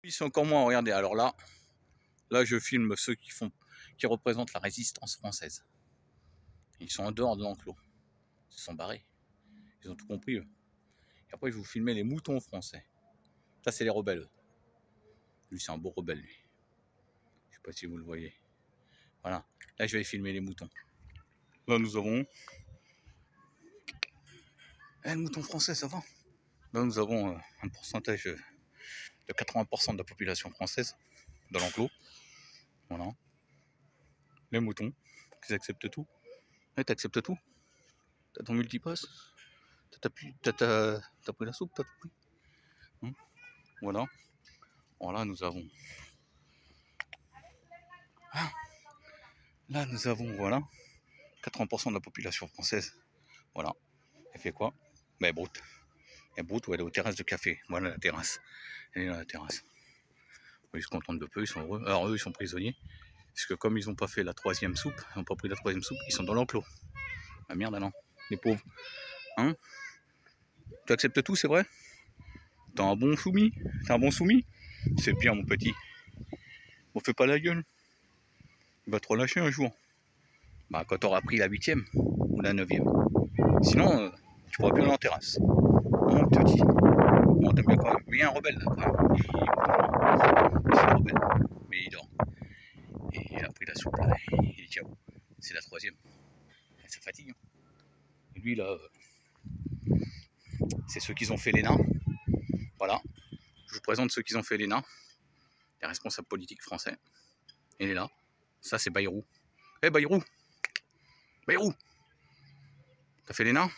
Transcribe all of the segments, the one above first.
Ils sont encore moins, regardez, alors là je filme ceux qui représentent la résistance française. Ils sont en dehors de l'enclos. Ils se sont barrés. Ils ont tout compris eux. Et après je vais vous filmer les moutons français. Ça c'est les rebelles. Lui c'est un beau rebelle lui. Je sais pas si vous le voyez. Voilà. Là je vais filmer les moutons. Là nous avons... le mouton français ça va. Là nous avons un pourcentage de 80% de la population française dans l'enclos. Voilà. Les moutons, ils acceptent tout. Ouais, t'acceptes tout. T'as ton multipass. T'as pris la soupe, t'as tout pris. Voilà. Voilà, nous avons... Ah, là, nous avons, voilà, 80% de la population française. Voilà. Elle fait quoi? Ben, elle broute. Elle broute ou elle est aux terrasses de café. Voilà la terrasse. Elle est dans la terrasse. Ils se contentent de peu, ils sont heureux. Alors eux, ils sont prisonniers. Parce que comme ils n'ont pas fait la troisième soupe, ils n'ont pas pris la troisième soupe, ils sont dans l'enclos. Ah merde, alors. Les pauvres. Hein? Tu acceptes tout, c'est vrai? T'es un bon soumis? T'es un bon soumis? C'est bien, mon petit. On fait pas la gueule. Il va te relâcher un jour. Bah, quand t'auras pris la 8e ou la 9e. Sinon, tu pourras plus aller en terrasse. Mon petit. Bon, t'aimes bien quand même. Mais il y a un rebelle là, quand même. C'est un rebelle. Mais il dort. Et il a pris la soupe là. Il dit ciao. C'est la 3e. Ça fatigue. Et lui là, c'est ceux qui ont fait l'ENA. Voilà. Je vous présente ceux qui ont fait l'ENA. Les responsables politiques français. Il est là. Ça, c'est Bayrou. Eh, Bayrou! Bayrou! T'as fait l'ENA?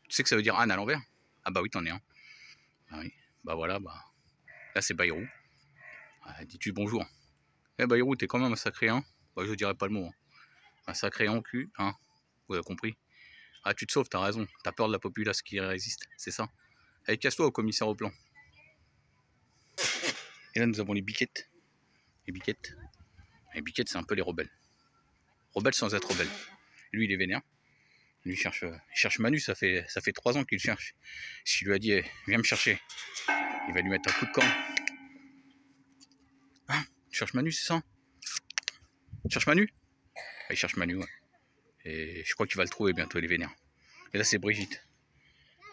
Tu sais que ça veut dire Anne à l'envers? Ah bah oui, t'en es un. Ah oui. Bah voilà, bah. Là, c'est Bayrou. Ah, dis-tu bonjour. Eh Bayrou, t'es quand même un sacré, hein? Bah, je dirais pas le mot. Hein. Un sacré encul, hein? Vous avez compris? Ah, tu te sauves, t'as raison. T'as peur de la populace qui résiste, c'est ça? Allez, casse-toi au commissaire au plan. Et là, nous avons les biquettes. Les biquettes. Les biquettes, c'est un peu les rebelles. Rebelles sans être rebelles. Lui, il est vénère. Lui, il cherche Manu, ça fait 3 ans qu'il cherche. S'il lui a dit, viens me chercher, il va lui mettre un coup de camp. Hein? Tu cherches Manu, c'est ça? Tu cherches Manu? Ah, il cherche Manu, ouais. Et je crois qu'il va le trouver bientôt, il est vénère. Et là, c'est Brigitte.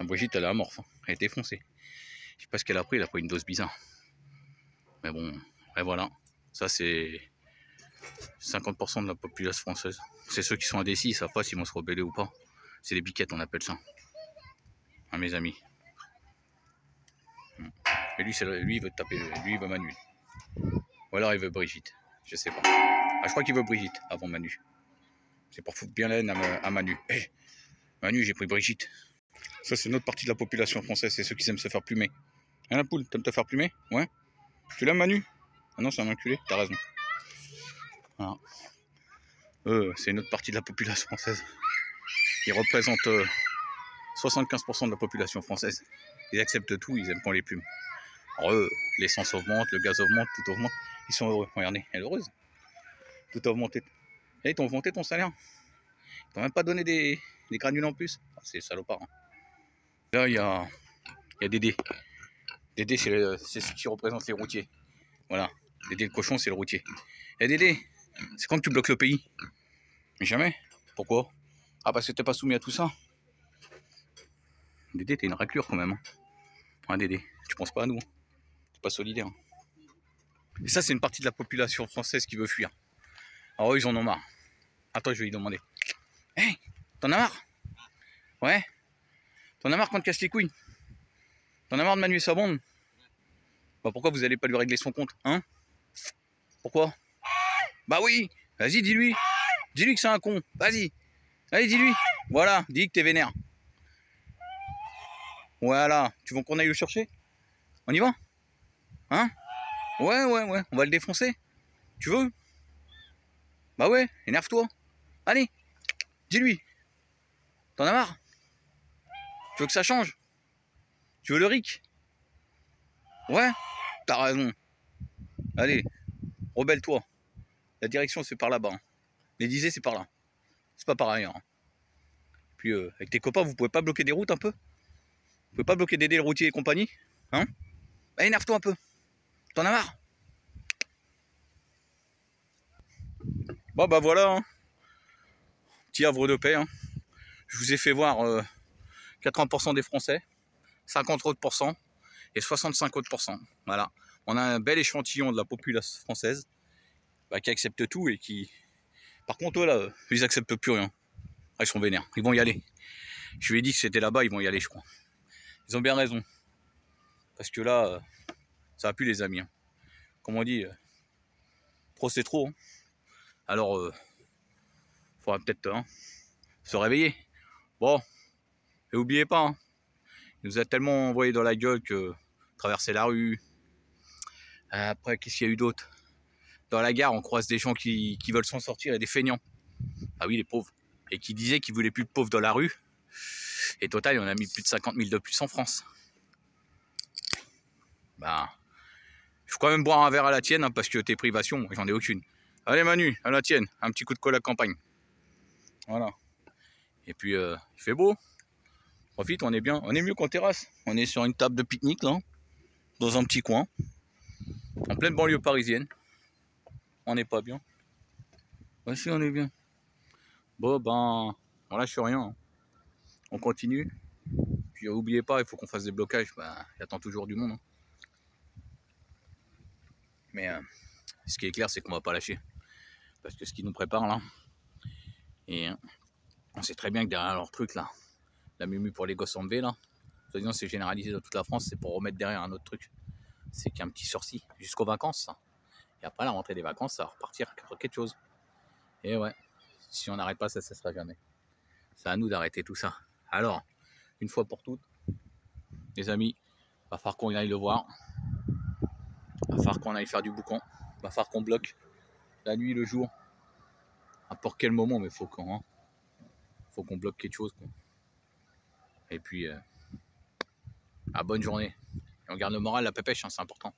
Brigitte, elle est amorphe. Hein. Elle est défoncée. Je sais pas ce qu'elle a pris, elle a pris une dose bizarre. Mais bon, et voilà. Ça, c'est 50% de la population française. C'est ceux qui sont indécis, ils savent pas s'ils vont se rebeller ou pas. C'est les biquettes, on appelle ça. Hein, mes amis. Et lui, lui, il veut taper, lui, il veut Manu. Ou alors il veut Brigitte. Je sais pas. Ah, je crois qu'il veut Brigitte avant Manu. C'est pour foutre bien la haine à Manu. Hey, Manu, j'ai pris Brigitte. Ça, c'est une autre partie de la population française. C'est ceux qui aiment se faire plumer. Hein, la poule, t'aimes te faire plumer? Ouais. Tu l'aimes, Manu? Ah non, c'est un enculé. T'as raison. Voilà. C'est une autre partie de la population française. Ils représentent 75% de la population française. Ils acceptent tout, ils aiment pas les plumes. Alors eux, l'essence augmente, le gaz augmente, tout augmente. Ils sont heureux. Regardez, elle est heureuse. Tout a augmenté. Et ils t'ont augmenté ton salaire. Ils t'ont même pas donné des granules en plus. Ah, c'est salopard. Hein. Là, il y a Dédé. Dédé, c'est ce qui représente les routiers. Voilà. Dédé le cochon, c'est le routier. Et Dédé, c'est quand que tu bloques le pays? Mais jamais. Pourquoi? Ah, parce que t'es pas soumis à tout ça. Dédé, t'es une raclure quand même. Hein, hein Dédé, tu penses pas à nous. Hein. T'es pas solidaire. Hein. Et ça, c'est une partie de la population française qui veut fuir. Alors eux, ils en ont marre. Attends, je vais lui demander. Hé, hey, t'en as marre? Ouais. T'en as marre qu'on te casse les couilles? T'en as marre de Manu et sa bande? Bah pourquoi vous allez pas lui régler son compte? Hein? Pourquoi? Bah oui. Vas-y, dis-lui. Dis-lui que c'est un con. Vas-y. Allez, dis-lui. Voilà, dis que t'es vénère. Voilà. Tu veux qu'on aille le chercher? On y va? Hein? Ouais, on va le défoncer. Tu veux? Bah ouais, énerve-toi. Allez, dis-lui. T'en as marre? Tu veux que ça change? Tu veux le RIC? Ouais, t'as raison. Allez, rebelle-toi. La direction, c'est par là-bas. Hein. L'Élysée, c'est par là. C'est pas pareil. Hein. Puis, avec tes copains, vous pouvez pas bloquer des routes un peu? Vous pouvez pas bloquer des routiers et compagnie? Hein? Bah, énerve-toi un peu. T'en as marre? Bon bah voilà, hein. Petit havre de paix. Hein. Je vous ai fait voir 80% des Français, 50 autres pourcents et 65 autres pourcents. Voilà. On a un bel échantillon de la population française qui accepte tout et qui... Par contre, eux, là, ils acceptent plus rien. Ah, ils sont vénères. Ils vont y aller. Je lui ai dit que c'était là-bas, ils vont y aller, je crois. Ils ont bien raison. Parce que là, ça va plus les amis. Hein. Comme on dit, trop c'est trop. Hein. Alors, faudra peut-être se réveiller. Bon, et n'oubliez pas, hein, il nous a tellement envoyé dans la gueule que traverser la rue. Après, qu'est-ce qu'il y a eu d'autre? Dans la gare, on croise des gens qui veulent s'en sortir et des feignants. Ah oui, les pauvres. Et qui disaient qu'ils voulaient plus de pauvres dans la rue. Et total, on a mis plus de 50 000 de plus en France. Bah, il faut quand même boire un verre à la tienne, hein, parce que tes privations, moi, j'en ai aucune. Allez Manu, à la tienne, un petit coup de colle à campagne. Voilà. Et puis, il fait beau. Profite, on est bien. On est mieux qu'en terrasse. On est sur une table de pique-nique, là, dans un petit coin, en pleine banlieue parisienne. On n'est pas bien. Bah si, on est bien. Bon, ben, on lâche rien. Hein. On continue. Puis, n'oubliez pas, il faut qu'on fasse des blocages. Bah, il attend toujours du monde. Hein. Mais ce qui est clair, c'est qu'on va pas lâcher. Parce que ce qui nous prépare, là, et on sait très bien que derrière leur truc, là, la mumu pour les gosses en V, là, soi-disant c'est généralisé dans toute la France, c'est pour remettre derrière un autre truc. C'est qu'il y a un petit sursis jusqu'aux vacances. Ça. Et après la rentrée des vacances, ça va repartir sur quelque chose. Et ouais, si on n'arrête pas, ça ne cessera jamais. C'est à nous d'arrêter tout ça. Alors, une fois pour toutes, les amis, va falloir qu'on aille le voir. Va falloir qu'on aille faire du boucan. Va falloir qu'on bloque la nuit, le jour. À pour quel moment, mais faut qu'on bloque quelque chose. Quoi. Et puis, bonne journée. Et on garde le moral, la pépèche, hein, c'est important.